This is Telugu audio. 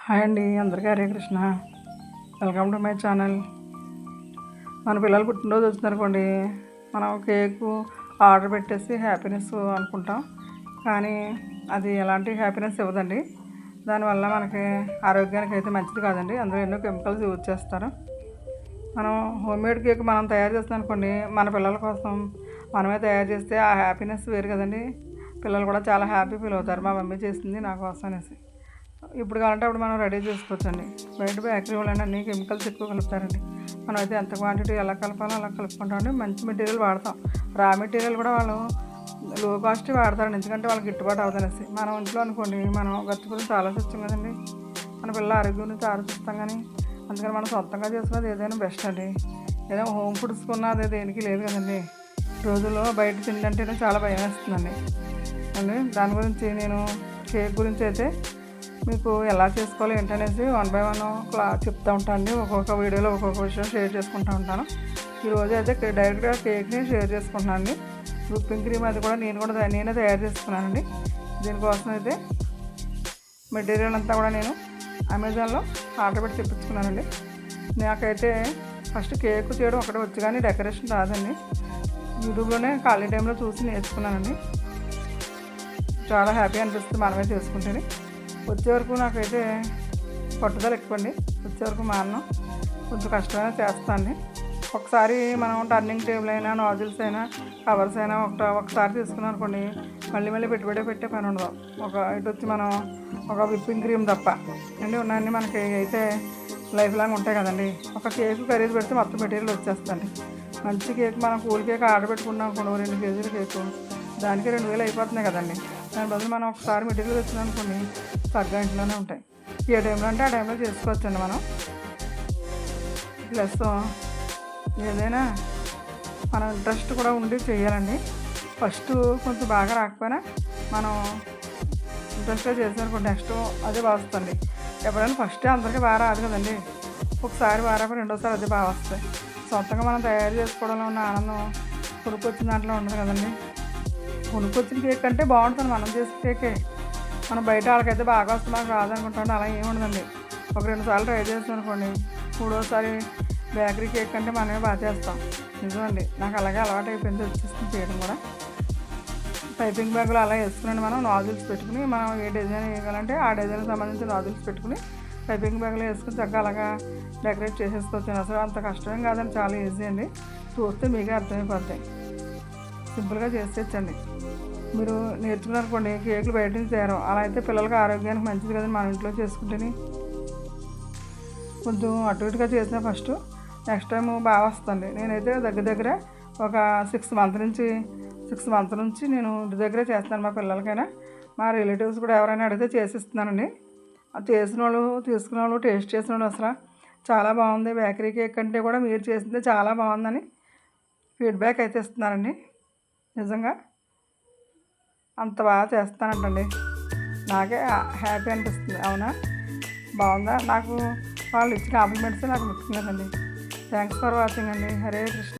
హాయ్ అండి, అందరికీ Hare Krishna. Welcome to my channel. మన పిల్లలు పుట్టినరోజు వచ్చిందనుకోండి, మనం కేకు ఆర్డర్ పెట్టేసి హ్యాపీనెస్ అనుకుంటాం. కానీ అది ఎలాంటి హ్యాపీనెస్ ఇవ్వదండి. దానివల్ల మనకి ఆరోగ్యానికి అయితే మంచిది కాదండి. అందులో ఎన్నో కెమికల్స్ యూజ్ చేస్తారు. మనం హోమ్మేడ్ కేక్ మనం తయారు చేస్తాం అనుకోండి, మన పిల్లల కోసం మనమే తయారు చేస్తే ఆ హ్యాపీనెస్ వేరు కదండి. పిల్లలు కూడా చాలా హ్యాపీ ఫీల్ అవుతారు, మా మమ్మీ చేసింది నా కోసం అనేసి. ఇప్పుడు కావాలంటే అప్పుడు మనం రెడీ చేసుకోవచ్చండి. బయట బేకరీ వాళ్ళని అన్ని కెమికల్స్ ఎక్కువ కలుపుతారండి. మనం అయితే ఎంత క్వాంటిటీ ఎలా కలపాలో అలా కలుపుకుంటామండి. మంచి మెటీరియల్ వాడతాం. రా మెటీరియల్ కూడా వాళ్ళు లో కాస్ట్ వాడతారండి, ఎందుకంటే వాళ్ళకి గిట్టుబాటు అవుతుందనేసి. మనం ఇంట్లో అనుకోండి, మనం ఖర్చు గురించి ఆలోచిస్తాం కదండి. మన పిల్లల ఆరోగ్యం గురించి ఆలోచిస్తాం. కానీ అందుకని మనం సొంతంగా చేసుకున్నది ఏదైనా బెస్ట్ అండి. ఏదో హోమ్ ఫుడ్స్ కొన్నది దేనికి లేదు కదండి. రోజుల్లో బయట తిండంటేనే చాలా భయం వేస్తుందండి అండి. దాని గురించి నేను కేక్ గురించి అయితే మీకు ఎలా చేసుకోవాలి ఏంటనేసి 1 by 1 చెప్తూ ఉంటాను. ఒక్కొక్క వీడియోలో ఒక్కొక్క విషయం షేర్ చేసుకుంటూ ఉంటాను. ఈరోజు అయితే డైరెక్ట్గా కేక్ని షేర్ చేసుకుంటున్నాను అండి. విప్పింగ్ క్రీమ్ అది కూడా నేనే తయారు చేసుకున్నానండి. దీనికోసం అయితే మెటీరియల్ అంతా కూడా నేను అమెజాన్లో ఆర్డర్ పెట్టి తెప్పించుకున్నానండి. నాకైతే ఫస్ట్ కేక్ చేయడం ఒకటే వచ్చు, కానీ డెకరేషన్ రాదండి. యూట్యూబ్లోనే ఖాళీ టైంలో చూసి నేర్చుకున్నానండి. చాలా హ్యాపీ అనిపిస్తుంది మనమే చేసుకుంటేనే. వచ్చే వరకు నాకైతే పట్టుదల ఎక్కువండి. వచ్చే వరకు మా అన్నం కొంచెం కష్టమైనా చేస్తానండి. ఒకసారి మనం టర్నింగ్ టేబుల్ అయినా, నాజిల్స్ అయినా, కవర్స్ అయినా ఒకసారి తీసుకున్నాం అనుకోండి, మళ్ళీ పెట్టే పని ఉండదు. ఇటు వచ్చి మనం ఒక విప్పింగ్ క్రీమ్ తప్ప అండి ఉన్నాయన్నీ మనకి అయితే లైఫ్ లాంగ్ ఉంటాయి కదండి. ఒక కేక్ ఖరీదు పెడితే మొత్తం మెటీరియల్ వచ్చేస్తుంది. మంచి కేక్ మనం కూల్ కేక్ ఆర్డర్ పెట్టుకున్నాం అనుకోండి, 2 కేజీల కేకు దానికి 2000 అయిపోతున్నాయి కదండి. దాని బదులు మనం ఒకసారి మెటీరియల్ వచ్చింది అనుకోండి, తగ్గ ఇంట్లోనే ఉంటాయి. ఏ టైంలో అంటే ఆ టైంలో చేసుకోవచ్చండి మనం. ప్లస్ ఏదైనా మనం ఇంట్రెస్ట్ కూడా ఉండి చేయాలండి. ఫస్ట్ కొంచెం బాగా రాకపోయినా మనం ఇంట్రెస్ట్గా చేసామనుకోండి, నెక్స్ట్ అదే బాగా వస్తుంది. ఎప్పుడైనా ఫస్టే అందరికీ బాగా రాదు కదండి. ఒకసారి బాగా రాకపోతే రెండోసారి అదే బాగా వస్తాయి. సొంతంగా మనం తయారు చేసుకోవడంలో ఉన్న ఆనందం కొనుక్కొచ్చిన దాంట్లో ఉండదు కదండి. కొనుక్కొచ్చిన కేక్ అంటే బాగుంటుంది మనం చేసే కేకే. మనం బయట వాళ్ళకైతే బాగా వస్తుంది, మాకు రాదనుకుంటాం. అలా ఏమి ఉండదండి. ఒక 2 సార్లు ట్రై చేస్తాం అనుకోండి, 3వసారి బేకరీ కేక్ అంటే మనమే బాగా చేస్తాం. నిజమండి, నాకు అలాగే అలవాటు అయిపోయింది, వచ్చేస్తుంది చేయడం కూడా. పైపింగ్ బ్యాగులు అలా వేసుకుని మనం నాజిల్స్ పెట్టుకుని, మనం ఏ డిజైన్ వేయాలంటే ఆ డిజైన్కి సంబంధించిన నాజిల్స్ పెట్టుకుని పైపింగ్ బ్యాగులు వేసుకుని చక్కగా అలాగా డెకరేట్ చేసేసుకోవచ్చు. అసలు అంత కష్టమేం కాదండి, చాలా ఈజీ అండి. చూస్తే మీకే అర్థమైపోతాయి. సింపుల్గా చేసేయచ్చండి. మీరు నేర్చుకున్నారనుకోండి, కేకులు బయట నుంచి తయారు. అలా అయితే పిల్లలకి ఆరోగ్యానికి మంచిది కదండి. మనం ఇంట్లో చేసుకుంటేనే కొంచెం అటు ఇటుగా చేసినా ఫస్ట్ నెక్స్ట్ టైం బాగా వస్తుంది. నేనైతే దగ్గర ఒక 6 మంత్స్ నుంచి నేను ఇంటి దగ్గరే చేస్తాను. మా పిల్లలకైనా, మా రిలేటివ్స్ కూడా ఎవరైనా అడిగితే చేసిస్తున్నానండి. చేసిన వాళ్ళు, తీసుకున్న వాళ్ళు, టేస్ట్ చేసిన వాళ్ళు అసలు చాలా బాగుంది, బేకరీ కేక్ కంటే కూడా మీరు చేసిందే చాలా బాగుందని ఫీడ్బ్యాక్ అయితే ఇస్తున్నారండి. నిజంగా అంత బాగా చేస్తానంటండి. నాకే హ్యాపీ అనిపిస్తుంది. అవునా, బాగుందా? నాకు వాళ్ళు ఇచ్చిన కాంప్లిమెంట్స్ నాకు ముఖ్యం కదండి. థ్యాంక్స్ ఫర్ వాచింగ్ అండి. హరే కృష్ణ.